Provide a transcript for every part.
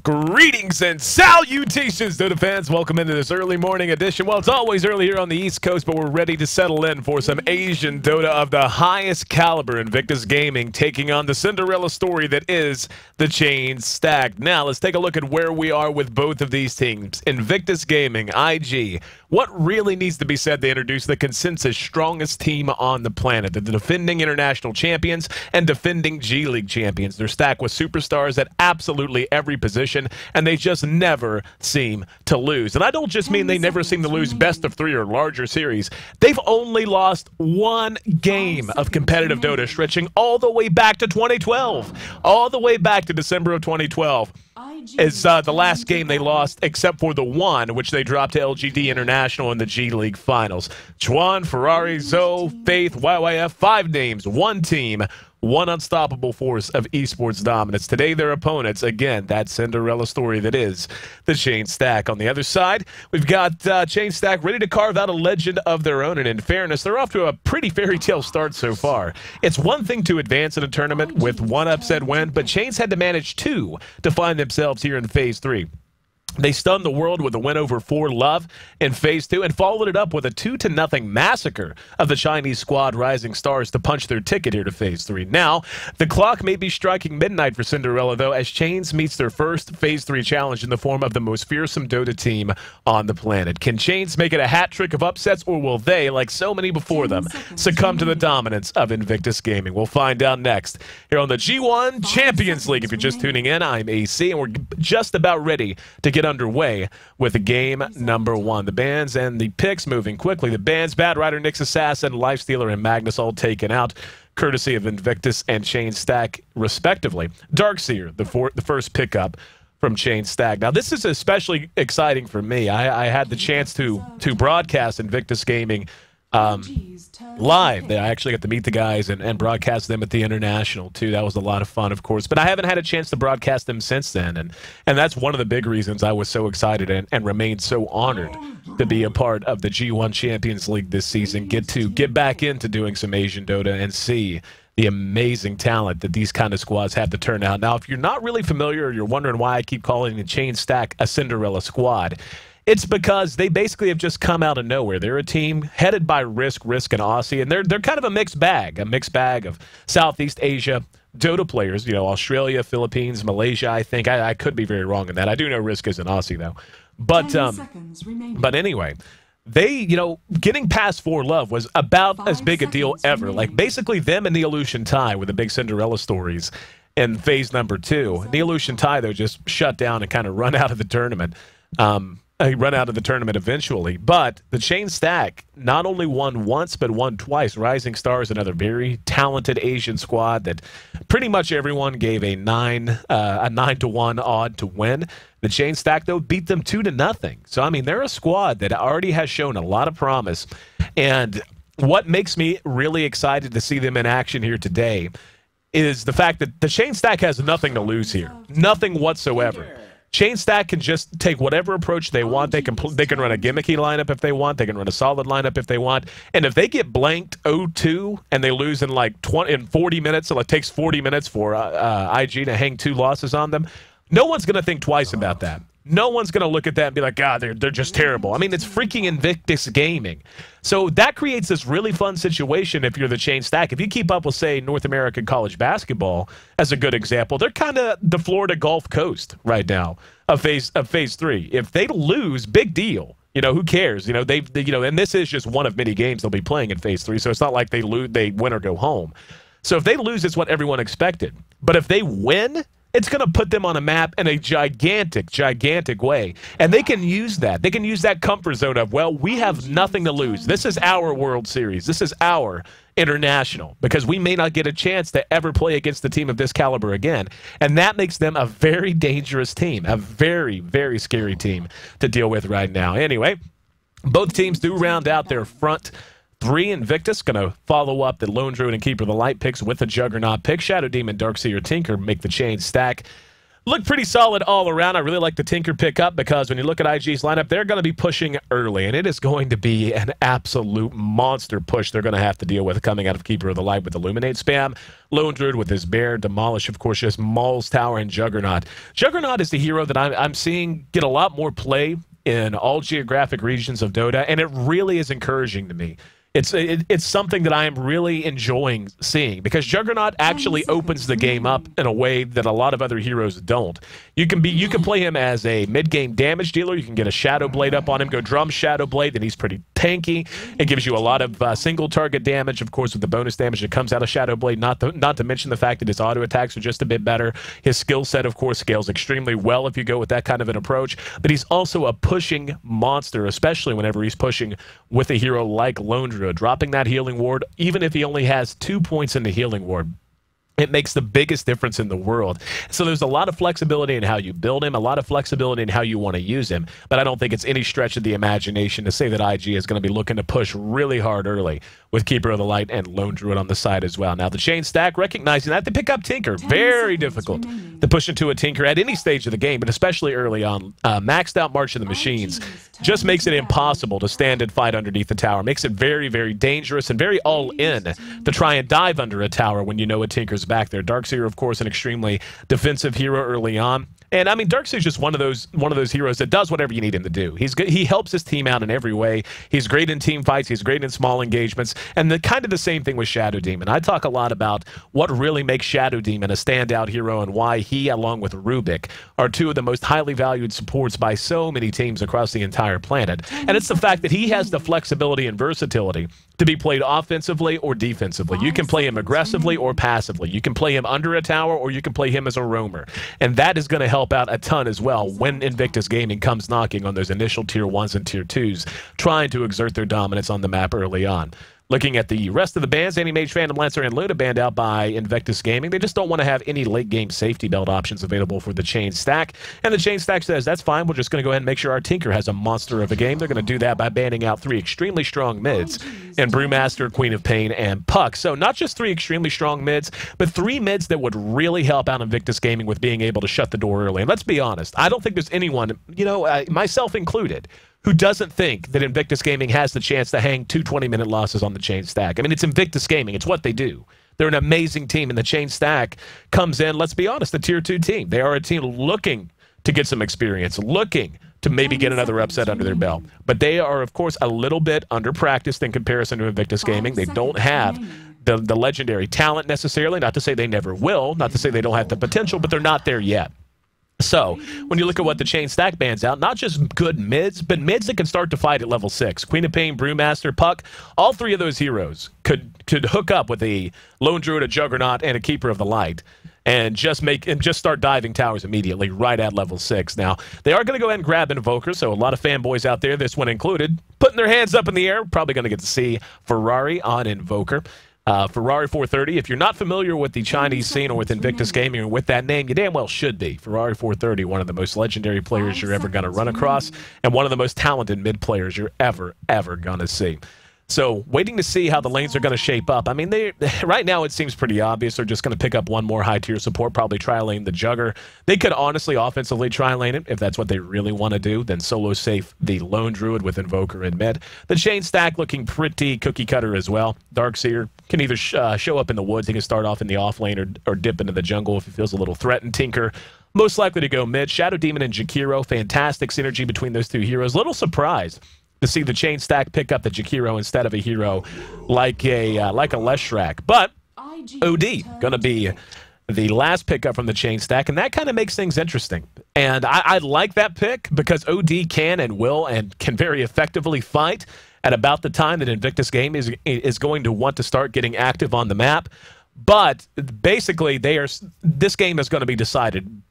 Greetings and salutations, Dota fans. Welcome into this early morning edition. Well, it's always early here on the East Coast, but we're ready to settle in for some Asian Dota of the highest caliber. Invictus Gaming taking on the Cinderella story that is the Chain Stack. Now, let's take a look at where we are with both of these teams. Invictus Gaming, IG. What really needs to be said to introduce the consensus strongest team on the planet? The defending international champions and defending G League champions. They're stacked with superstars at absolutely every position, and they just never seem to lose. And I don't just mean they never seem to lose best of 3 or larger series. They've only lost one game of competitive Dota, stretching all the way back to 2012. All the way back to December of 2012 is the last game they lost, except for the one, which they dropped to LGD International in the G League Finals. G-1, Ferrari, Zoe, Faith, YYF, 5 names, 1 team, one unstoppable force of esports dominance. Today, their opponents, again, that Cinderella story that is the Chain Stack. On the other side, we've got Chain Stack ready to carve out a legend of their own, and in fairness, they're off to a pretty fairy tale start so far. It's one thing to advance in a tournament with 1 upset win, but Chains had to manage 2 to find themselves here in Phase 3. They stunned the world with a win over 4 Love in Phase 2 and followed it up with a 2-0 massacre of the Chinese squad Rising Stars to punch their ticket here to Phase 3. Now, the clock may be striking midnight for Cinderella, though, as Chains meets their first Phase 3 challenge in the form of the most fearsome Dota team on the planet. Can Chains make it a hat trick of upsets, or will they, like so many before them, succumb to the dominance of Invictus Gaming? We'll find out next here on the G-1 Champions League. If you're just tuning in, I'm Ayesee, and we're just about ready to get underway with game number 1. The bans and the picks moving quickly. The bans, Bad Rider, Nyx Assassin, Lifestealer, and Magnus all taken out, courtesy of Invictus and Chain Stack, respectively. Darkseer, the first pickup from Chain Stack. Now, this is especially exciting for me. I had the chance to broadcast Invictus Gaming live. I actually got to meet the guys and broadcast them at the International too. That was a lot of fun, of course, but I haven't had a chance to broadcast them since then, and that's one of the big reasons I was so excited and remained so honored to be a part of the G1 Champions League this season. Get back into doing some Asian Dota and see the amazing talent that these kind of squads have to turn out. Now, if you're not really familiar, or you're wondering why I keep calling the Chain Stack a Cinderella squad, it's because they basically have just come out of nowhere. They're a team headed by Risk, and Aussie, and they're kind of a mixed bag of Southeast Asia Dota players. You know, Australia, Philippines, Malaysia. I think I could be very wrong in that. I do know Risk is an Aussie though, but anyway, they, getting past 4 Love was about as big a deal ever. Like basically them and the Illusion Tai with the big Cinderella stories in phase number 2. The Illusion Tai though just shut down and kind of run out of the tournament. Run out of the tournament eventually, but the Chain Stack not only won once, but won twice. Rising Stars, another very talented Asian squad that pretty much everyone gave a 9-to-1 odd to win. The Chain Stack, though, beat them 2-0. So, I mean, they're a squad that already has shown a lot of promise. And what makes me really excited to see them in action here today is the fact that the Chain Stack has nothing to lose here. Nothing whatsoever. Chain Stack can just take whatever approach they want. They can run a gimmicky lineup if they want. They can run a solid lineup if they want. And if they get blanked 0-2 and they lose in like 40 minutes, so it takes 40 minutes for IG to hang 2 losses on them, no one's going to think twice about that. No one's going to look at that and be like, they're just terrible. I mean, it's freaking Invictus Gaming. So that creates this really fun situation if you're the Chain Stack. If you keep up with, say, North American college basketball as a good example, they're kind of the Florida Gulf Coast right now of phase 3. If they lose, big deal. Who cares? And this is just one of many games they'll be playing in phase 3, so it's not like they win or go home. So if they lose, it's what everyone expected. But if they win, it's going to put them on a map in a gigantic way. And they can use that. They can use that comfort zone of, well, we have nothing to lose. This is our World Series. This is our International, because we may not get a chance to ever play against a team of this caliber again. And that makes them a very dangerous team, a very, very scary team to deal with right now. Anyway, both teams do round out their front 3. Invictus going to follow up the Lone Druid and Keeper of the Light picks with a Juggernaut pick. Shadow Demon, Darkseer, Tinker make the Chain Stack Look pretty solid all around. I really like the Tinker pickup because when you look at IG's lineup, they're going to be pushing early, and it is going to be an absolute monster push they're going to have to deal with coming out of Keeper of the Light with Illuminate spam. Lone Druid with his Bear, Demolish, of course, just mauls Tower, and Juggernaut. Juggernaut is the hero that I'm seeing get a lot more play in all geographic regions of Dota, and it really is encouraging to me. It's something that I am really enjoying seeing because Juggernaut actually opens the game up in a way that a lot of other heroes don't. You can play him as a mid-game damage dealer. You can get a Shadow Blade up on him, go drum Shadow Blade, then he's pretty tanky. It gives you a lot of single target damage, of course, with the bonus damage that comes out of Shadow Blade, not to mention the fact that his auto attacks are just a bit better. His skill set, of course, scales extremely well if you go with that kind of an approach, but he's also a pushing monster, especially whenever he's pushing with a hero like Lone Druid, dropping that healing ward, even if he only has 2 points in the healing ward. It makes the biggest difference in the world. So there's a lot of flexibility in how you build him, a lot of flexibility in how you want to use him, but I don't think it's any stretch of the imagination to say that IG is going to be looking to push really hard early with Keeper of the Light and Lone Druid on the side as well. Now, the chain stack, recognizing that, they pick up Tinker. Very difficult to push into a Tinker at any stage of the game, but especially early on. Maxed out March of the Machines just makes it impossible to stand and fight underneath the tower. Makes it very, very dangerous and very all-in to try and dive under a tower when you know a Tinker's back there. Darkseer, of course, an extremely defensive hero early on. And I mean, Darkseer's just one of those heroes that does whatever you need him to do. He's good. He helps his team out in every way. He's great in team fights. He's great in small engagements. And kind of the same thing with Shadow Demon. I talk a lot about what really makes Shadow Demon a standout hero and why he, along with Rubik, are two of the most highly valued supports by so many teams across the entire planet. And it's the fact that he has the flexibility and versatility to be played offensively or defensively. You can play him aggressively or passively. You can play him under a tower or you can play him as a roamer. And that is going to help out a ton as well when Invictus Gaming comes knocking on those initial tier 1s and tier 2s, trying to exert their dominance on the map early on. Looking at the rest of the bans, Anti-Mage, Phantom Lancer, and Luna banned out by Invictus Gaming. They just don't want to have any late-game safety belt options available for the chain stack. And the chain stack says, that's fine, we're just going to go ahead and make sure our Tinker has a monster of a game. They're going to do that by banning out 3 extremely strong mids in Brewmaster, Queen of Pain, and Puck. So not just 3 extremely strong mids, but 3 mids that would really help out Invictus Gaming with being able to shut the door early. And let's be honest, I don't think there's anyone, myself included, who doesn't think that Invictus Gaming has the chance to hang 2 20-minute losses on the chain stack. I mean, it's Invictus Gaming. It's what they do. They're an amazing team, and the chain stack comes in, let's be honest, a tier 2 team. They are a team looking to get some experience, looking to maybe get another upset under their belt. But they are, of course, a little bit under-practiced in comparison to Invictus Gaming. They don't have the legendary talent necessarily, not to say they never will, not to say they don't have the potential, but they're not there yet. So, when you look at what the chain stack bans out, not just good mids, but mids that can start to fight at level 6. Queen of Pain, Brewmaster, Puck, all 3 of those heroes could hook up with a Lone Druid, a Juggernaut, and a Keeper of the Light, and just start diving towers immediately right at level 6. Now, they are going to go ahead and grab Invoker, so a lot of fanboys out there, this one included, putting their hands up in the air, probably going to get to see Ferrari on Invoker. Ferrari 430, if you're not familiar with the Chinese scene or with Invictus Gaming or with that name, you damn well should be. Ferrari 430, one of the most legendary players you're ever going to run across, and one of the most talented mid players you're ever going to see. So, waiting to see how the lanes are going to shape up. I mean, right now it seems pretty obvious. They're just going to pick up one more high-tier support, probably tri-lane the Jugger. They could honestly offensively tri-lane it if that's what they really want to do. Then solo safe the Lone Druid with Invoker in mid. The chain stack looking pretty cookie-cutter as well. Darkseer can either show up in the woods. He can start off in the off lane or dip into the jungle if he feels a little threatened. Tinker, most likely to go mid. Shadow Demon and Jakiro, fantastic synergy between those 2 heroes. Little surprised to see the chain stack pick up the Jakiro instead of a hero like a Leshrac. But OD going to be the last pickup from the chain stack, and that kind of makes things interesting. And I like that pick because OD can and will and can very effectively fight at about the time that Invictus Game is going to want to start getting active on the map. But basically, this game is going to be decided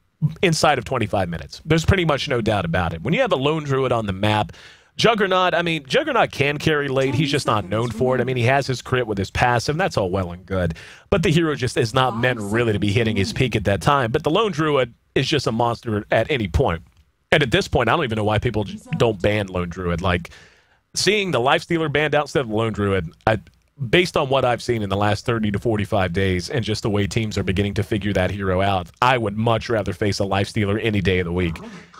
inside of 25 minutes. There's pretty much no doubt about it. When you have a Lone Druid on the map, Juggernaut, I mean, Juggernaut can carry late. He's just not known for it. I mean, he has his crit with his passive, and that's all well and good. But the hero just is not meant really to be hitting his peak at that time. But the Lone Druid is just a monster at any point. And at this point, I don't even know why people don't ban Lone Druid. Like, seeing the Lifestealer banned out instead of the Lone Druid, based on what I've seen in the last 30 to 45 days and just the way teams are beginning to figure that hero out, I would much rather face a Lifestealer any day of the week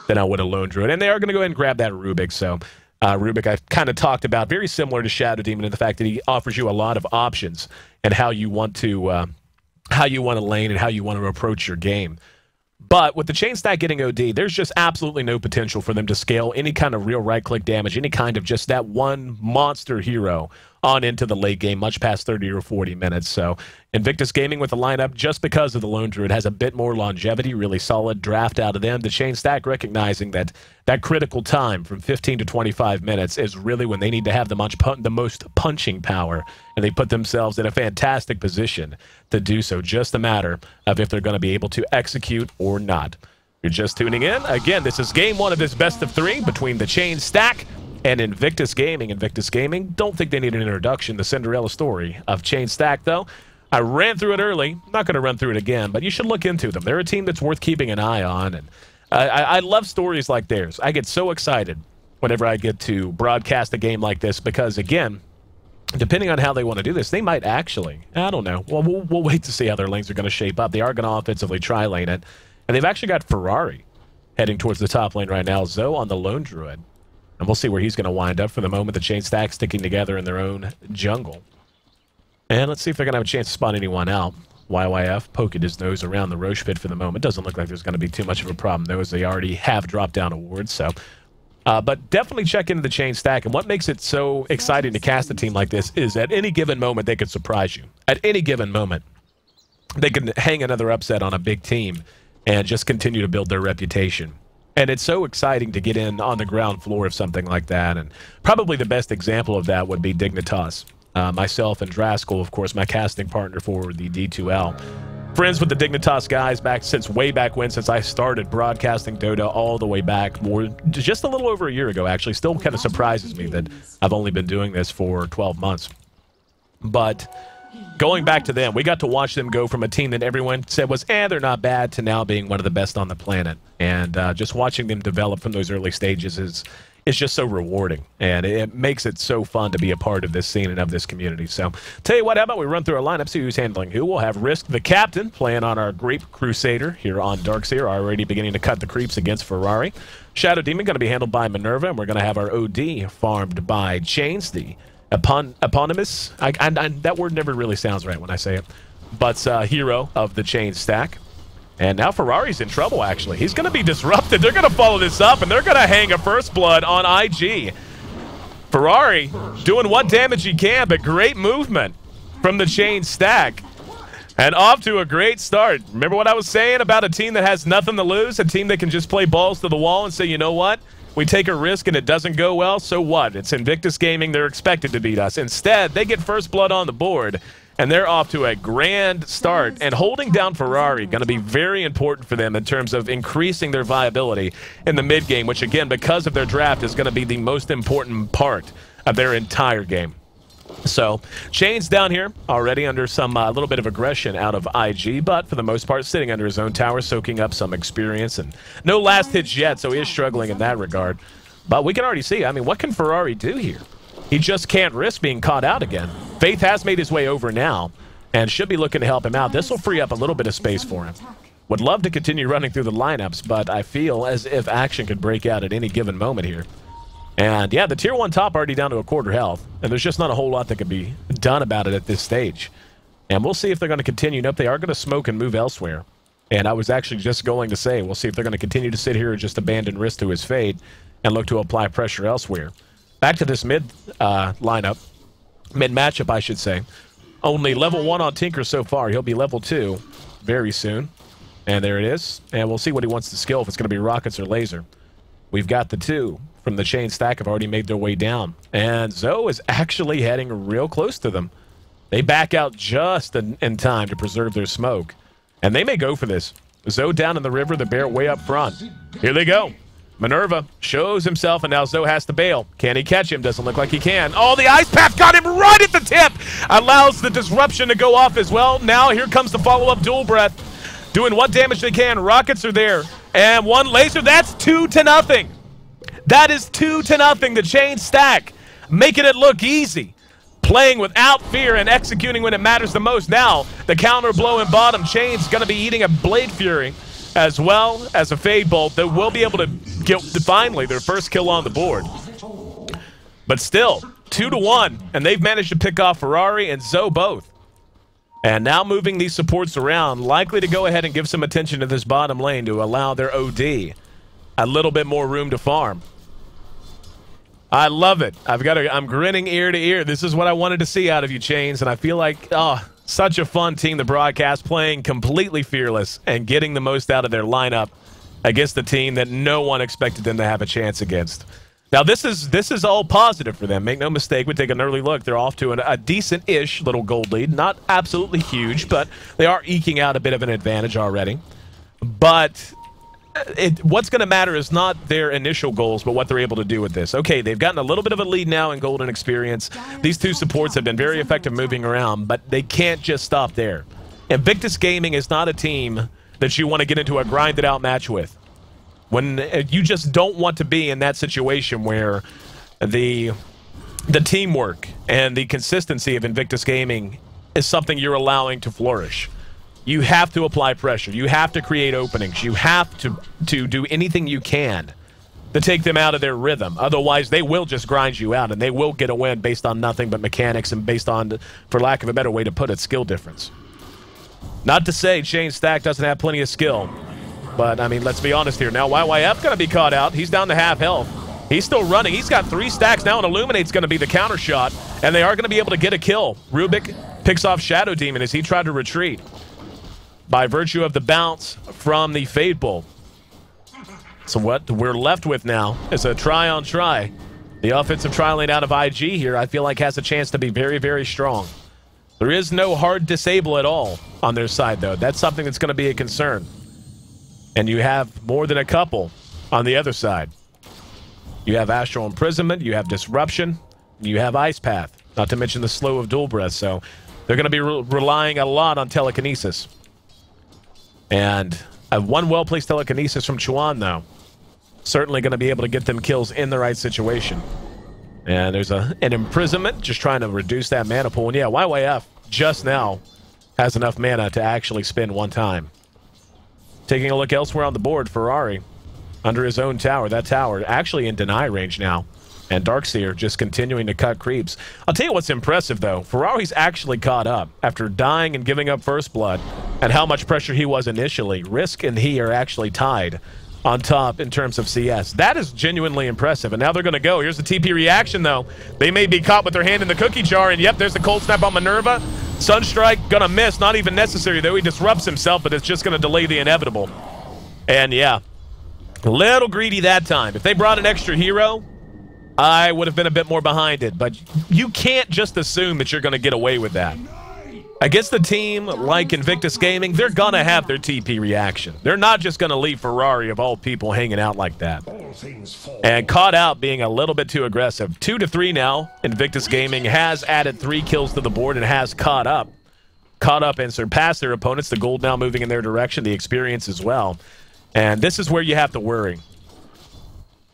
than I would a Lone Druid. And they are going to go ahead and grab that Rubik. So Rubik I've kind of talked about, very similar to Shadow Demon in the fact that he offers you a lot of options and how you want to lane and how you want to approach your game. But with the chain stack getting OD, there's just absolutely no potential for them to scale any kind of real right-click damage, any kind of just that one monster hero on into the late game, much past 30 or 40 minutes. So Invictus Gaming with the lineup, just because of the Lone Druid, has a bit more longevity, really solid draft out of them. The chain stack recognizing that that critical time from 15 to 25 minutes is really when they need to have the most punching power, and they put themselves in a fantastic position to do so. Just a matter of if they're going to be able to execute or not. You're just tuning in. Again, this is game one of this best of three between the chain stack and Invictus Gaming. Invictus Gaming, don't think they need an introduction. The Cinderella story of chain stack, though. I ran through it early. I'm not going to run through it again, but you should look into them. They're a team that's worth keeping an eye on, and I love stories like theirs. I get so excited whenever I get to broadcast a game like this because, again, depending on how they want to do this, they might actually, I don't know. Well, we'll wait to see how their lanes are going to shape up. They are going to offensively tri-lane it, and they've actually got Ferrari heading towards the top lane right now. Zoe on the Lone Druid. And we'll see where he's going to wind up. For the moment, the chain stack sticking together in their own jungle. And let's see if they're going to have a chance to spot anyone out. YYF poking his nose around the Roche pit for the moment. Doesn't look like there's going to be too much of a problem, though, as they already have dropped down awards. So, but definitely check into the chain stack. And what makes it so exciting to cast a team like this is at any given moment, they could surprise you. At any given moment, they can hang another upset on a big team and just continue to build their reputation. And it's so exciting to get in on the ground floor of something like that. And probably the best example of that would be Dignitas. Myself and Draskell, of course, my casting partner for the D2L. Friends with the Dignitas guys since way back when, since I started broadcasting Dota all the way back, just a little over a year ago, actually. Still kind of surprises me that I've only been doing this for 12 months. But going back to them, we got to watch them go from a team that everyone said was, they're not bad, to now being one of the best on the planet. And just watching them develop from those early stages is just so rewarding. And it makes it so fun to be a part of this scene and of this community. So, tell you what, how about we run through our lineup, see who's handling who. We'll have Risk, the captain, playing on our Grape Crusader here on Darkseer, already beginning to cut the creeps against Ferrari. Shadow Demon going to be handled by Minerva, and we're going to have our OD farmed by Chains, the eponymous, that word never really sounds right when I say it, but hero of the chain stack. And now Ferrari's in trouble, actually. He's going to be disrupted. They're going to follow this up, and they're going to hang a first blood on IG. Ferrari doing what damage he can, but great movement from the chain stack. And off to a great start. Remember what I was saying about a team that has nothing to lose? A team that can just play balls to the wall and say, you know what? We take a risk and it doesn't go well, so what? It's Invictus Gaming. They're expected to beat us. Instead, they get first blood on the board, and they're off to a grand start. And holding down Ferrari going to be very important for them in terms of increasing their viability in the mid game, which, again, because of their draft, is going to be the most important part of their entire game. So, Chains down here already under some little bit of aggression out of IG, but for the most part sitting under his own tower, soaking up some experience, and no last hits yet, so he is struggling in that regard. But we can already see, I mean, what can Ferrari do here? He just can't risk being caught out again. Faith has made his way over now and should be looking to help him out. This will free up a little bit of space for him. Would love to continue running through the lineups, but I feel as if action could break out at any given moment here. And yeah, the tier 1 top already down to a quarter health, and there's just not a whole lot that can be done about it at this stage. And we'll see if they're going to continue. Nope, they are going to smoke and move elsewhere. And I was actually just going to say, we'll see if they're going to continue to sit here and just abandon risk to his fate and look to apply pressure elsewhere. Back to this mid lineup, mid matchup, I should say. Only level 1 on Tinker so far. He'll be level 2 very soon. And there it is. And we'll see what he wants to skill, if it's going to be rockets or laser. We've got the 2 from the chain stack have already made their way down. And Zoe is actually heading real close to them. They back out just in time to preserve their smoke. And they may go for this. Zoe down in the river, the bear way up front. Here they go. Minerva shows himself, and now Zoe has to bail. Can he catch him? Doesn't look like he can. Oh, the Ice Path got him right at the tip. Allows the disruption to go off as well. Now here comes the follow-up dual breath. Doing what damage they can. Rockets are there. And 1 laser. That's 2-0. That is 2-0. The chain stack making it look easy. playing without fear and executing when it matters the most. Now, the counter blow in bottom. Chain's going to be eating a Blade Fury as well as a Fade Bolt that will be able to get finally their first kill on the board. But still, 2-1, and they've managed to pick off Ferrari and Zoe both. And now moving these supports around, likely to go ahead and give some attention to this bottom lane to allow their OD a little bit more room to farm. I love it. I'm grinning ear to ear. This is what I wanted to see out of you, Chains, and I feel like, such a fun team to broadcast, playing completely fearless and getting the most out of their lineup against the team that no one expected them to have a chance against. Now, this is all positive for them. Make no mistake, we take an early look. They're off to a decent-ish little gold lead. Not absolutely huge, but they are eking out a bit of an advantage already. But what's going to matter is not their initial goals, but what they're able to do with this. Okay, they've gotten a little bit of a lead now in golden experience. These two supports have been very effective moving around, but they can't just stop there. Invictus Gaming is not a team that you want to get into a grinded-out match with. When you just don't want to be in that situation where the teamwork and the consistency of Invictus Gaming is something you're allowing to flourish. You have to apply pressure. You have to create openings. You have to do anything you can to take them out of their rhythm. Otherwise, they will just grind you out, and they will get a win based on nothing but mechanics and based on, for lack of a better way to put it, skill difference. Not to say Shane Stack doesn't have plenty of skill, but, I mean, let's be honest here. Now, YYF going to be caught out. He's down to half health. He's still running. He's got 3 stacks now, and Illuminate's going to be the counter shot, and they are going to be able to get a kill. Rubik picks off Shadow Demon as he tried to retreat by virtue of the bounce from the Fade Bolt. So what we're left with now is a try-on-try. The offensive try lane out of IG here, I feel like, has a chance to be very, very strong. There is no hard disable at all on their side, though. That's something that's going to be a concern. And you have more than a couple on the other side. You have Astral Imprisonment, you have Disruption, you have Ice Path, not to mention the Slow of Dual Breath. So they're going to be relying a lot on Telekinesis. And one well-placed Telekinesis from Chuan, though, certainly going to be able to get them kills in the right situation. And there's an Imprisonment, just trying to reduce that mana pool. And yeah, YYF just now has enough mana to actually spin one time. Taking a look elsewhere on the board, Ferrari under his own tower. That tower actually in deny range now. And Darkseer just continuing to cut creeps. I'll tell you what's impressive, though. Ferrari's actually caught up after dying and giving up first blood and how much pressure he was initially. Risk and he are actually tied on top in terms of CS. That is genuinely impressive. And now they're going to go. Here's the TP reaction, though. They may be caught with their hand in the cookie jar. And, yep, there's the Cold Snap on Minerva. Sunstrike going to miss. Not even necessary, though. He disrupts himself, but it's just going to delay the inevitable. And, yeah, a little greedy that time. If they brought an extra hero, I would have been a bit more behind it, but you can't just assume that you're going to get away with that. Against a team like Invictus Gaming, they're going to have their TP reaction. They're not just going to leave Ferrari, of all people, hanging out like that. And caught out being a little bit too aggressive. 2-3 now. Invictus Gaming has added 3 kills to the board and has caught up. Caught up and surpassed their opponents. The gold now moving in their direction, the experience as well. And this is where you have to worry.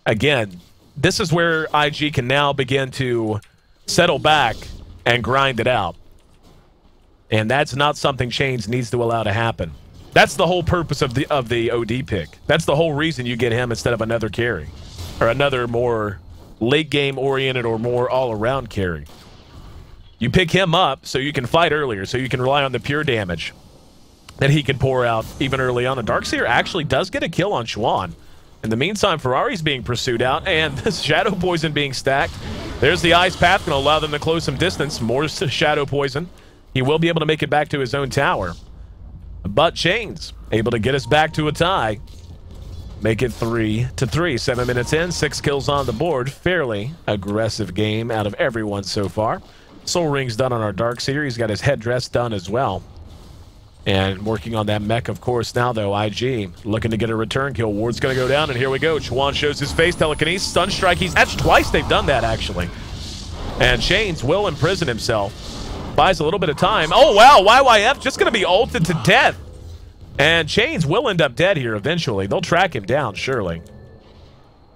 Again, this is where IG can now begin to settle back and grind it out. And that's not something Chains needs to allow to happen. That's the whole purpose of the OD pick. That's the whole reason you get him instead of another carry. Or another more late game oriented or more all-around carry. You pick him up so you can fight earlier, so you can rely on the pure damage that he can pour out even early on. And Darkseer actually does get a kill on Chuan. In the meantime, Ferrari's being pursued out, and this Shadow Poison being stacked. There's the Ice Path, going to allow them to close some distance. More Shadow Poison. He will be able to make it back to his own tower. But Chains able to get us back to a tie. Make it 3-3. 7 minutes in, 6 kills on the board. Fairly aggressive game out of everyone so far. Soul Ring's done on our Darkseer. He's got his headdress done as well. And working on that mech, of course, now, though. IG looking to get a return kill. Ward's going to go down, and here we go. Chuan shows his face. Telekinesis, Sunstrike. That's twice they've done that, actually. And Chains will imprison himself. Buys a little bit of time. Oh, wow. YYF just going to be ulted to death. And Chains will end up dead here eventually. They'll track him down, surely.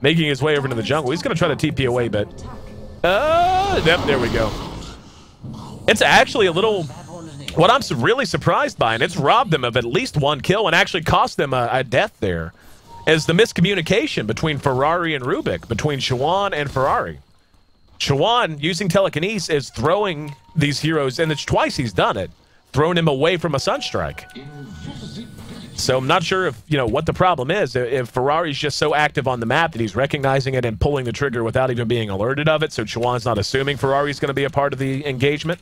Making his way over to the jungle. He's going to try to TP away, but... Yep, there we go. It's actually a little... What I'm really surprised by, and it's robbed them of at least one kill and actually cost them a death there, is the miscommunication between Ferrari and Rubik, between G-1 and Ferrari. G-1, using telekinesis, is throwing these heroes, and it's twice he's done it, throwing him away from a Sunstrike. So I'm not sure if, what the problem is. If Ferrari's just so active on the map that he's recognizing it and pulling the trigger without even being alerted of it, so G-1's not assuming Ferrari's going to be a part of the engagement.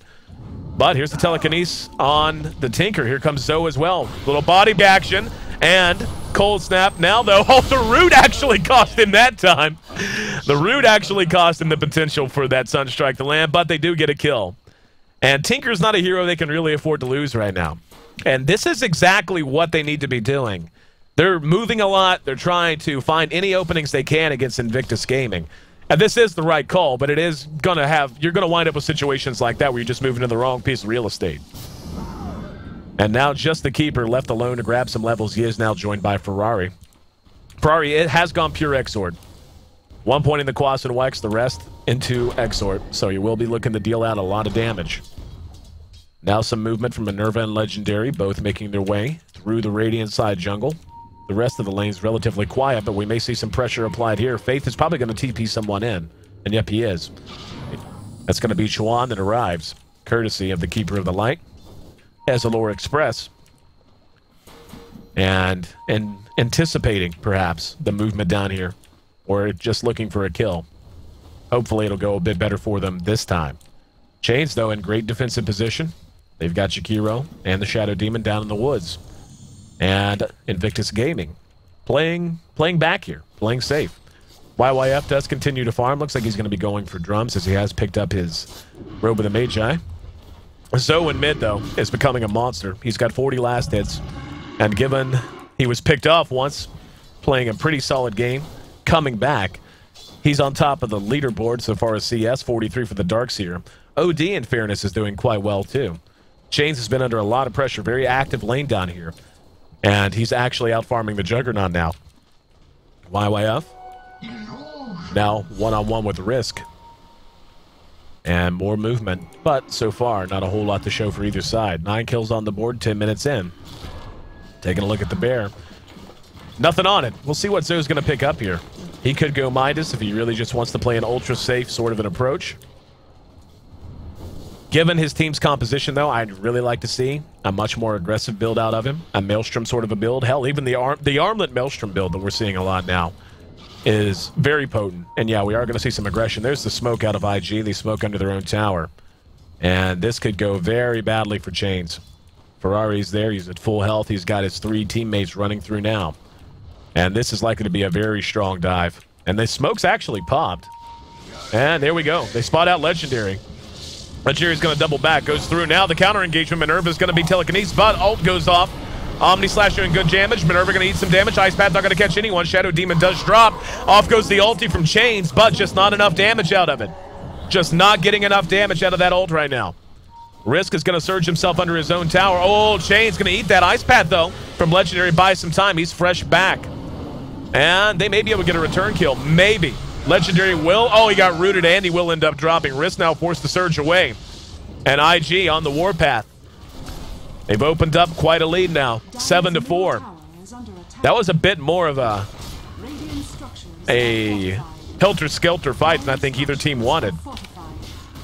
But here's the telekinesis on the Tinker. Here comes Zoe as well. Little body action and cold snap. Now, though, the root actually cost him that time. The root actually cost him the potential for that Sunstrike to land, but they do get a kill. And Tinker's not a hero they can really afford to lose right now. And this is exactly what they need to be doing. They're moving a lot. They're trying to find any openings they can against Invictus Gaming. And this is the right call, but it is going to have... You're going to wind up with situations like that where you're just moving to the wrong piece of real estate. And now just the keeper left alone to grab some levels. He is now joined by Ferrari. Ferrari, it has gone pure Exord. 1 point in the Quas and Wex, the rest into Exord. So you will be looking to deal out a lot of damage. Now some movement from Minerva and Legendary, both making their way through the Radiant side jungle. The rest of the lane's relatively quiet, but we may see some pressure applied here. Faith is probably going to TP someone in, and yep, he is. That's going to be G-1 that arrives, courtesy of the Keeper of the Light, as Allure Express. And anticipating, perhaps, the movement down here, or just looking for a kill. Hopefully it'll go a bit better for them this time. Chains, though, in great defensive position. They've got Jakiro and the Shadow Demon down in the woods. And Invictus Gaming playing back here, playing safe. YYF does continue to farm. Looks like he's going to be going for drums as he has picked up his Robe of the Magi. Zoe in mid, though, is becoming a monster. He's got 40 last hits. And given he was picked off once, playing a pretty solid game, coming back, he's on top of the leaderboard so far as CS, 43 for the Darkseer. OD, in fairness, is doing quite well, too. Chains has been under a lot of pressure, very active lane down here. And he's actually out farming the Juggernaut now. YYF. Now one-on-one with Risk. And more movement. But so far, not a whole lot to show for either side. 9 kills on the board, 10 minutes in. Taking a look at the bear. Nothing on it. We'll see what Zoe's going to pick up here. He could go Midas if he really just wants to play an ultra-safe sort of an approach. Given his team's composition, though, I'd really like to see a much more aggressive build out of him. A Maelstrom sort of a build. Hell, even the Armlet Maelstrom build that we're seeing a lot now is very potent. And yeah, we are going to see some aggression. There's the smoke out of IG. They smoke under their own tower. And this could go very badly for Chains. Ferrari's there. He's at full health. He's got his 3 teammates running through now. And this is likely to be a very strong dive. And the smoke's actually popped. And there we go. They spot out Legendary. Legendary's going to double back, goes through. Now the counter engagement, Minerva's going to be telekinesis, but ult goes off. Omni Slash doing good damage. Minerva going to eat some damage. Ice Path not going to catch anyone. Shadow Demon does drop. Off goes the ulti from Chains, but just not enough damage out of it. Just not getting enough damage out of that ult right now. Risk is going to surge himself under his own tower. Oh, Chains going to eat that Ice Path, though, from Legendary. Buy some time. He's fresh back. And they may be able to get a return kill. Maybe. Legendary will. Oh, he got rooted, and he will end up dropping. Risk now forced to surge away. And IG on the warpath. They've opened up quite a lead now. 7-4. That was a bit more of a helter-skelter fight than I think either team wanted.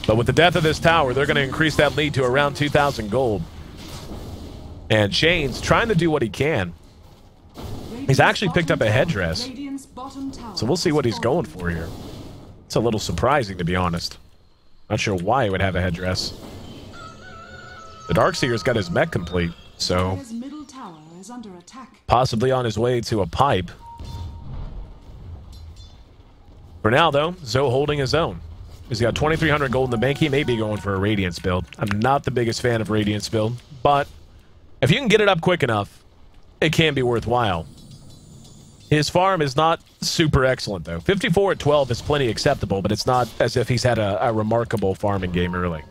But with the death of this tower, they're going to increase that lead to around 2,000 gold. And Chains trying to do what he can. He's actually picked up a headdress. So we'll see what he's going for here. It's a little surprising, to be honest. Not sure why he would have a headdress. The Darkseer's got his mech complete, so possibly on his way to a pipe. For now, though, Zoe holding his own. He's got 2,300 gold in the bank. He may be going for a Radiance build. I'm not the biggest fan of Radiance build, but if you can get it up quick enough, it can be worthwhile. His farm is not super excellent, though. 54 at 12 is plenty acceptable, but it's not as if he's had a remarkable farming game early.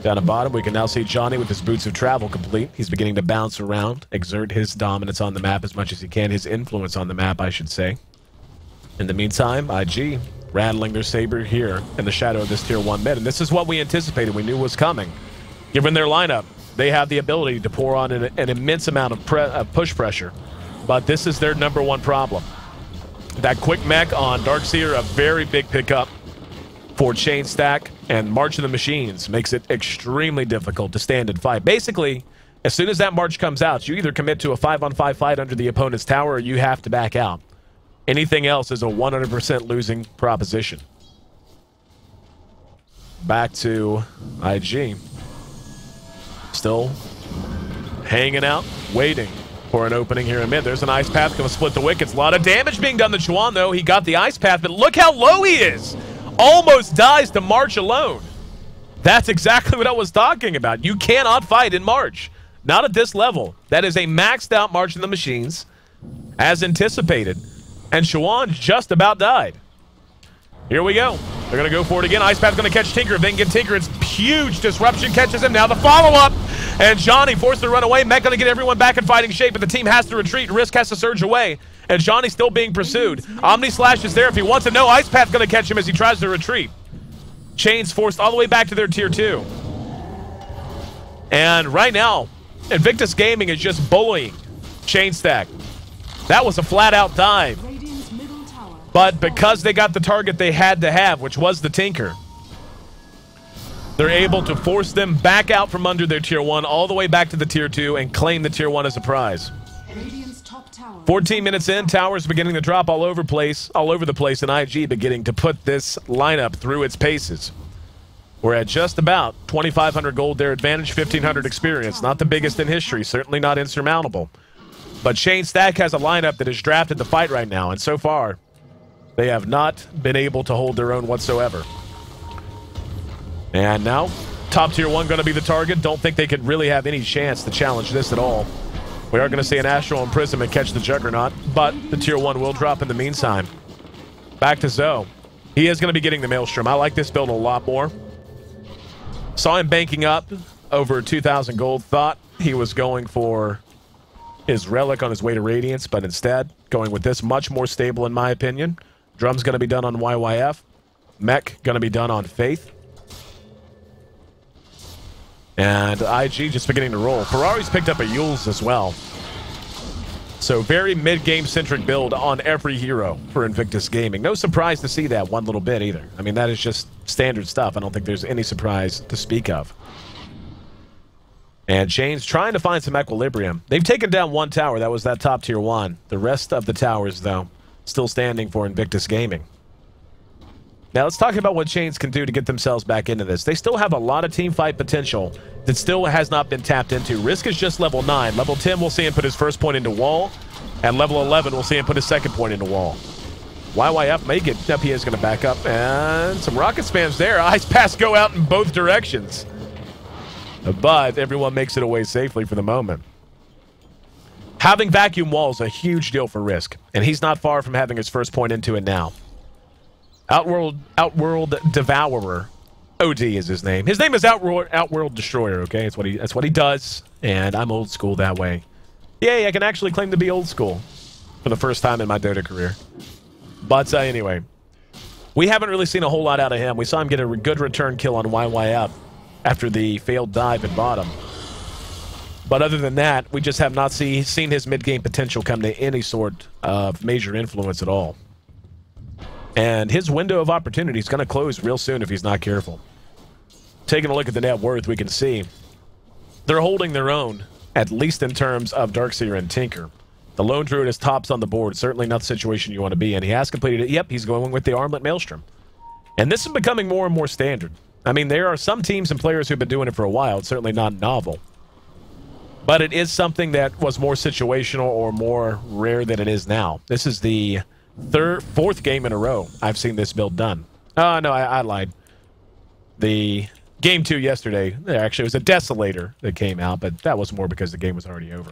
Down at bottom, we can now see Johnny with his Boots of Travel complete. He's beginning to bounce around, exert his dominance on the map as much as he can, his influence on the map, I should say. In the meantime, IG rattling their saber here in the shadow of this tier 1 mid. And this is what we anticipated, we knew was coming. Given their lineup, they have the ability to pour on an immense amount of push pressure. But this is their #1 problem. That quick mech on Darkseer, a very big pickup for Chain Stack, and March of the Machines makes it extremely difficult to stand and fight. Basically, as soon as that March comes out, you either commit to a 5-on-5 fight under the opponent's tower or you have to back out. Anything else is a 100% losing proposition. Back to IG. Still hanging out, waiting for an opening here in mid. There's an Ice Path, going to split the wickets. A lot of damage being done to G-1, though. He got the Ice Path, but look how low he is. Almost dies to March alone. That's exactly what I was talking about. You cannot fight in March. Not at this level. That is a maxed out March in the Machines, as anticipated. And G-1 just about died. Here we go. They're going to go for it again. Ice Path's going to catch Tinker. If they can get Tinker, it's huge. Disruption catches him. Now the follow-up. And Johnny forced to run away. Mech going to get everyone back in fighting shape, but the team has to retreat. Risk has to surge away. And Johnny's still being pursued. Omni Slash is there if he wants to know. Ice Path going to catch him as he tries to retreat. Chains forced all the way back to their tier 2. And right now, Invictus Gaming is just bullying Chain Stack. That was a flat-out dive. But because they got the target they had to have, which was the Tinker, they're able to force them back out from under their tier 1 all the way back to the tier 2 and claim the tier 1 as a prize. 14 minutes in, towers beginning to drop all over the place, and IG beginning to put this lineup through its paces. We're at just about 2,500 gold their advantage, 1,500 experience. Not the biggest in history, certainly not insurmountable. But Chain Stack has a lineup that is drafted to fight right now, and so far, they have not been able to hold their own whatsoever. And now, top tier 1 going to be the target. Don't think they could really have any chance to challenge this at all. We are going to see an Astral Imprisonment catch the Juggernaut, but the tier 1 will drop in the meantime. Back to Zoe. He is going to be getting the Maelstrom. I like this build a lot more. Saw him banking up over 2,000 gold. Thought he was going for his Relic on his way to Radiance, but instead going with this, much more stable in my opinion. Drum's going to be done on YYF. Mech going to be done on Faith. And IG just beginning to roll. Ferrari's picked up a Yules as well. So very mid-game centric build on every hero for Invictus Gaming. No surprise to see that one little bit either. I mean, that is just standard stuff. I don't think there's any surprise to speak of. And Chain's trying to find some equilibrium. They've taken down one tower. That was that top tier 1. The rest of the towers, though, still standing for Invictus Gaming. Now, let's talk about what Chains can do to get themselves back into this. They still have a lot of team fight potential that still has not been tapped into. Risk is just level 9. Level 10, we'll see him put his first point into wall. And level 11, we'll see him put his second point into wall. YYF may get... Yep, he is going to back up. And some rocket spams there. Ice Pass go out in both directions. But everyone makes it away safely for the moment. Having vacuum walls is a huge deal for Risk. And he's not far from having his first point into it now. Outworld Devourer. OD is his name. His name is Outworld Destroyer, okay? That's what he does, and I'm old school that way. Yay, I can actually claim to be old school for the first time in my Dota career. But anyway, we haven't really seen a whole lot out of him. We saw him get a good return kill on YYF after the failed dive at bottom. But other than that, we just have not seen his mid-game potential come to any sort of major influence at all. And his window of opportunity is going to close real soon if he's not careful. Taking a look at the net worth, we can see they're holding their own, at least in terms of Darkseer and Tinker. The Lone Druid is tops on the board. Certainly not the situation you want to be in. He has completed it. Yep, he's going with the Armlet Maelstrom. And this is becoming more and more standard. I mean, there are some teams and players who've been doing it for a while. It's certainly not novel. But it is something that was more situational or more rare than it is now. This is the fourth game in a row I've seen this build done. Oh, no, I lied. The game 2 yesterday, actually, it was a Desolator that came out, but that was more because the game was already over.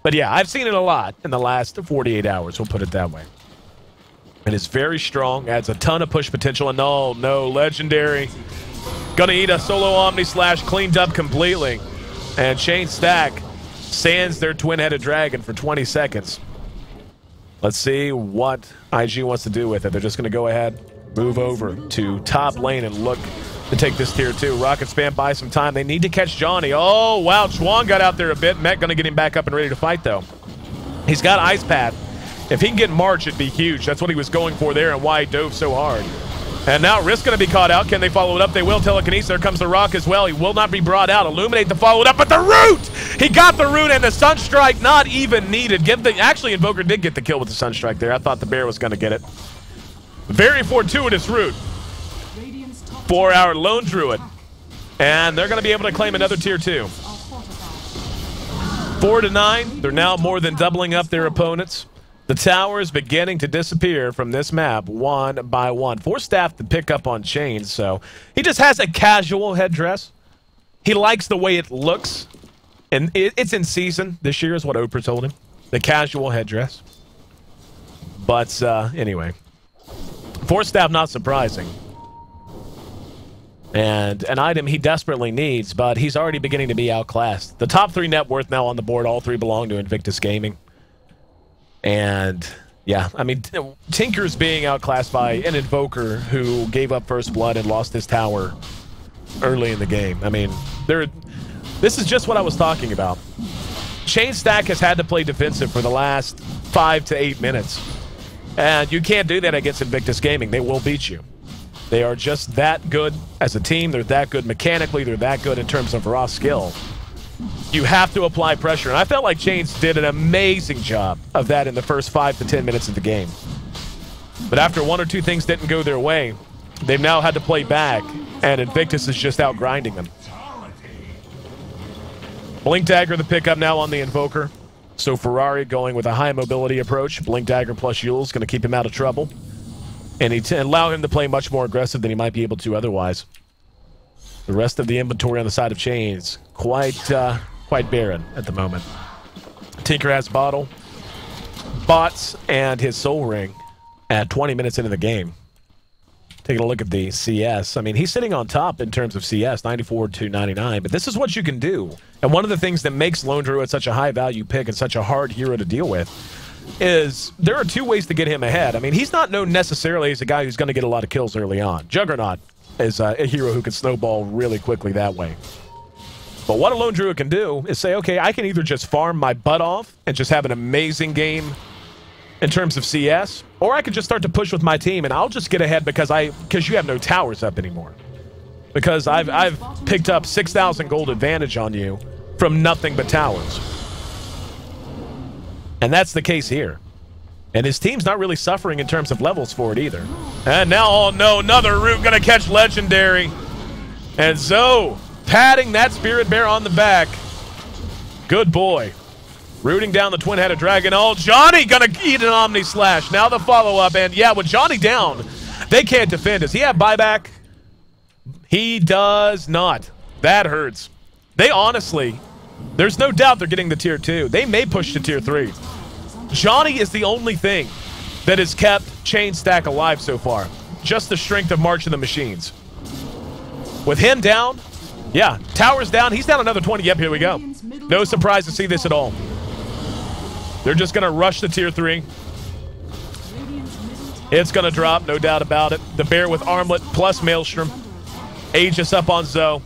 But yeah, I've seen it a lot in the last 48 hours, we'll put it that way. And it's very strong, adds a ton of push potential, and no, Legendary. Gonna eat a solo Omni Slash, cleaned up completely. And Chain Stack sands their twin-headed dragon for 20 seconds. Let's see what IG wants to do with it. They're just going to go ahead move over to top lane and look to take this tier 2. Rocket Spam buys some time. They need to catch Johnny. Oh, wow. Chuan got out there a bit. Met going to get him back up and ready to fight, though. He's got Ice Path. If he can get March, it'd be huge. That's what he was going for there and why he dove so hard. And now Risk going to be caught out. Can they follow it up? They will. Telekinesis. There comes the Rock as well. He will not be brought out. Illuminate to follow it up. But the root! He got the root and the Sunstrike not even needed. Actually, Invoker did get the kill with the Sunstrike there. I thought the Bear was going to get it. Very fortuitous root for our Lone Druid. And they're going to be able to claim another tier 2. 4 to 9. They're now more than doubling up their opponents. The tower is beginning to disappear from this map one by one. Force Staff to pick up on Chains, so he just has a casual headdress. He likes the way it looks. And it's in season this year is what Oprah told him. The casual headdress. But anyway. Force Staff not surprising. And an item he desperately needs, but he's already beginning to be outclassed. The top 3 net worth now on the board. All 3 belong to Invictus Gaming. And, yeah, I mean, Tinker's being outclassed by an Invoker who gave up first blood and lost his tower early in the game. I mean, this is just what I was talking about. Chain Stack has had to play defensive for the last 5 to 8 minutes. And you can't do that against Invictus Gaming. They will beat you. They are just that good as a team. They're that good mechanically. They're that good in terms of raw skill. You have to apply pressure. And I felt like Chains did an amazing job of that in the first 5 to 10 minutes of the game. But after 1 or 2 things didn't go their way, they've now had to play back, and Invictus is just out grinding them. Blink Dagger the pickup now on the Invoker. So Ferrari going with a high mobility approach. Blink Dagger plus Yule's going to keep him out of trouble. And allow him to play much more aggressive than he might be able to otherwise. The rest of the inventory on the side of Chains, quite barren at the moment. Tinker has Bottle, Bots, and his Soul Ring at 20 minutes into the game. Taking a look at the CS. I mean, he's sitting on top in terms of CS, 94 to 99, but this is what you can do. And one of the things that makes Lone Druid such a high-value pick and such a hard hero to deal with is there are 2 ways to get him ahead. I mean, he's not known necessarily as a guy who's going to get a lot of kills early on. Juggernaut is a hero who can snowball really quickly that way. But what a Lone Druid can do is say, okay, I can either just farm my butt off and just have an amazing game in terms of CS, or I can just start to push with my team and I'll just get ahead because you have no towers up anymore. Because I've picked up 6,000 gold advantage on you from nothing but towers. And that's the case here. And his team's not really suffering in terms of levels for it either. And now, oh no, another root gonna catch Legendary. And Zoe patting that Spirit Bear on the back. Good boy. Rooting down the twin-headed dragon. Oh, Johnny gonna eat an Omni Slash. Now the follow-up, and yeah, with Johnny down, they can't defend. Does he have buyback? He does not. That hurts. They honestly, there's no doubt they're getting the tier 2. They may push to tier 3. Johnny is the only thing that has kept Chain Stack alive so far. Just the strength of March of the Machines. With him down, yeah, Tower's down. He's down another 20. Yep, here we go. No surprise to see this at all. They're just going to rush the tier 3. It's going to drop, no doubt about it. The Bear with Armlet plus Maelstrom. Aegis up on Zoe.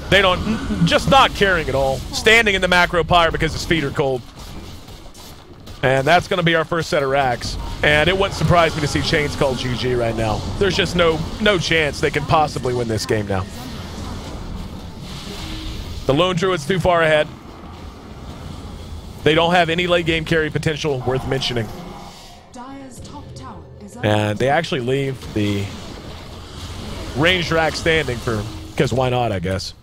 They don't, just not caring at all. Standing in the macro pyre because his feet are cold. And that's going to be our first set of racks. And it wouldn't surprise me to see Chains called GG right now. There's just no chance they can possibly win this game now. The Lone Druid's too far ahead. They don't have any late game carry potential worth mentioning. And they actually leave the ranged rack standing because why not, I guess.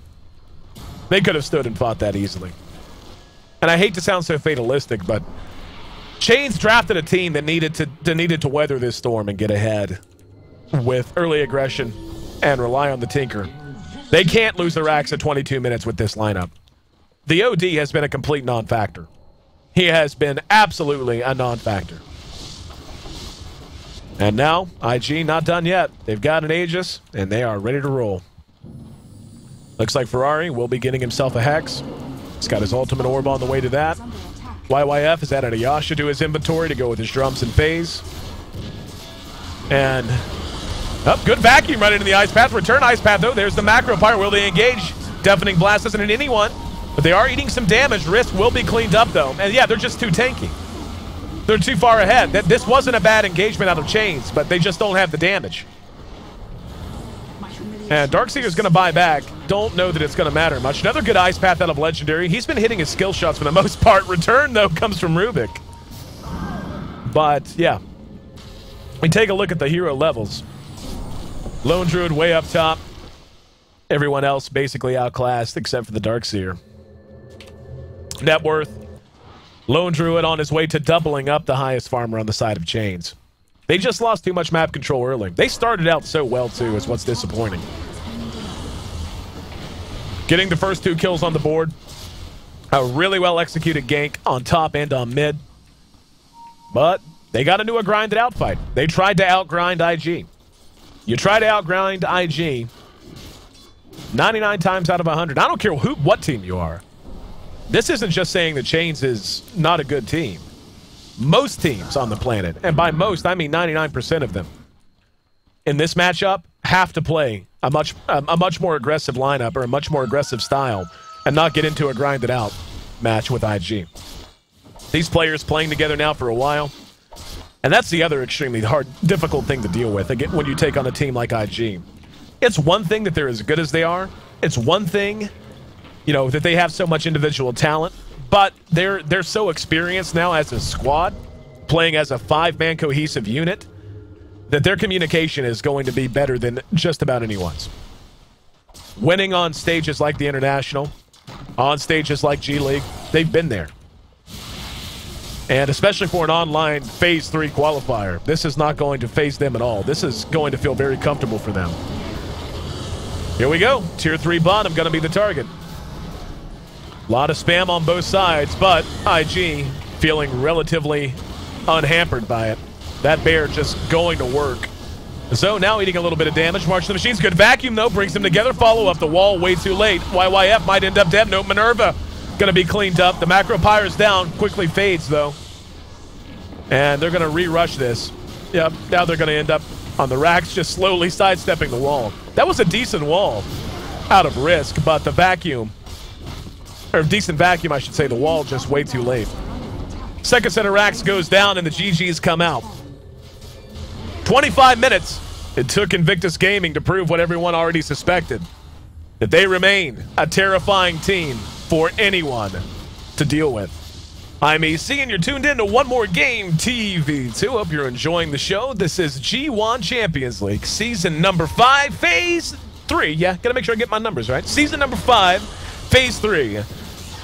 They could have stood and fought that easily. And I hate to sound so fatalistic, but Chains drafted a team that needed to weather this storm and get ahead with early aggression and rely on the Tinker. They can't lose the racks at 22 minutes with this lineup. The OD has been a complete non-factor. He has been absolutely a non-factor. And now, IG not done yet. They've got an Aegis, and they are ready to roll. Looks like Ferrari will be getting himself a Hex. He's got his ultimate orb on the way to that. YYF has added a Yasha to his inventory to go with his drums and phase. And Oh, good vacuum right into the ice path. Return ice path, though. There's the macro pyre. Will they engage? Deafening blast isn't in anyone, but they are eating some damage. Risk will be cleaned up, though. And yeah, they're just too tanky. They're too far ahead. This wasn't a bad engagement out of Chains, but they just don't have the damage. And Darkseer's going to buy back. Don't know that it's going to matter much. Another good ice path out of Legendary. He's been hitting his skill shots for the most part. Return, though, comes from Rubik. But, yeah. We take a look at the hero levels. Lone Druid way up top. Everyone else basically outclassed except for the Darkseer. Net worth. Lone Druid on his way to doubling up the highest farmer on the side of Chains. They just lost too much map control early. They started out so well, too, is what's disappointing. Getting the first 2 kills on the board. A really well-executed gank on top and on mid. But they got into a grinded out fight. They tried to outgrind IG. You try to outgrind IG 99 times out of 100. I don't care what team you are. This isn't just saying that Chains is not a good team. Most teams on the planet, and by most, I mean 99% of them, in this matchup, have to play a much more aggressive lineup or a much more aggressive style and not get into a grinded out match with IG. These players playing together now for a while. And that's the other extremely difficult thing to deal with again, when you take on a team like IG. It's one thing that they're as good as they are. It's one thing, you know, that they have so much individual talent. But they're so experienced now as a squad, playing as a 5-man cohesive unit, that their communication is going to be better than just about anyone's. Winning on stages like the International, on stages like G League, they've been there. And especially for an online Phase 3 qualifier, this is not going to phase them at all. This is going to feel very comfortable for them. Here we go. Tier 3 bottom going to be the target. A lot of spam on both sides, but IG feeling relatively unhampered by it. That bear just going to work. So now eating a little bit of damage. March the Machines, good vacuum though, brings them together. Follow up the wall way too late. YYF might end up dead. No, Minerva gonna be cleaned up. The macro pyre is down, quickly fades though. And they're gonna re-rush this. Yep, now they're gonna end up on the racks, just slowly sidestepping the wall. That was a decent wall out of Risk, but the vacuum, or decent vacuum I should say, the wall just way too late. Second set of racks goes down and the GGs come out. 25 minutes it took Invictus Gaming to prove what everyone already suspected, that they remain a terrifying team for anyone to deal with. I'm Ayesee, and you're tuned in to One More Game TV2. Hope you're enjoying the show. This is G-1 Champions League, Season number 5, Phase 3. Yeah, gotta make sure I get my numbers right. Season number 5, Phase 3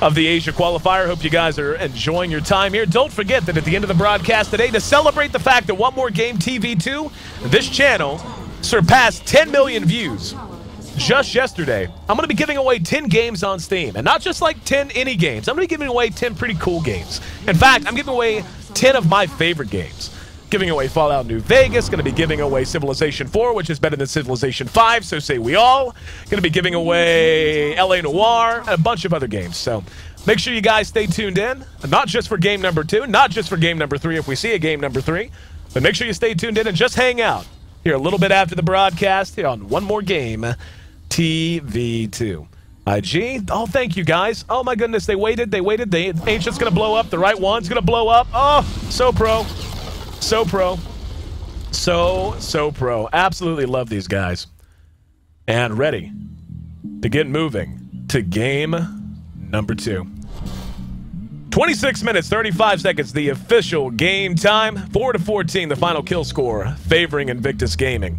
of the Asia Qualifier. Hope you guys are enjoying your time here. Don't forget that at the end of the broadcast today, to celebrate the fact that One More Game TV2, this channel surpassed 10 million views just yesterday. I'm going to be giving away 10 games on Steam. And not just like 10 any games. I'm going to be giving away 10 pretty cool games. In fact, I'm giving away 10 of my favorite games. Giving away Fallout New Vegas. Going to be giving away Civilization 4, which is better than Civilization 5, so say we all. Going to be giving away LA Noire and a bunch of other games. So make sure you guys stay tuned in. Not just for game number 2, not just for game number 3 if we see a game number 3. But make sure you stay tuned in and just hang out here a little bit after the broadcast here on One More Game TV2. IG, oh, thank you guys. Oh my goodness, they waited. The Ancient's gonna blow up. The right one's gonna blow up. Oh, so pro. So pro. So pro. Absolutely love these guys. And ready to get moving to game number 2. 26 minutes, 35 seconds, the official game time. 4-14, the final kill score, favoring Invictus Gaming.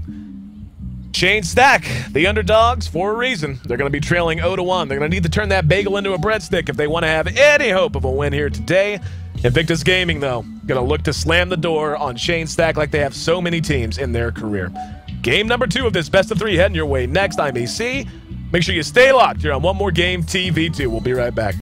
Chain stack, the underdogs, for a reason. They're going to be trailing 0-1. They're going to need to turn that bagel into a breadstick if they want to have any hope of a win here today. Invictus Gaming, though, going to look to slam the door on Chain stack like they have so many teams in their career. Game number 2 of this best of 3 heading your way next. I'm Ayesee. Make sure you stay locked here on One More Game TV2. We'll be right back.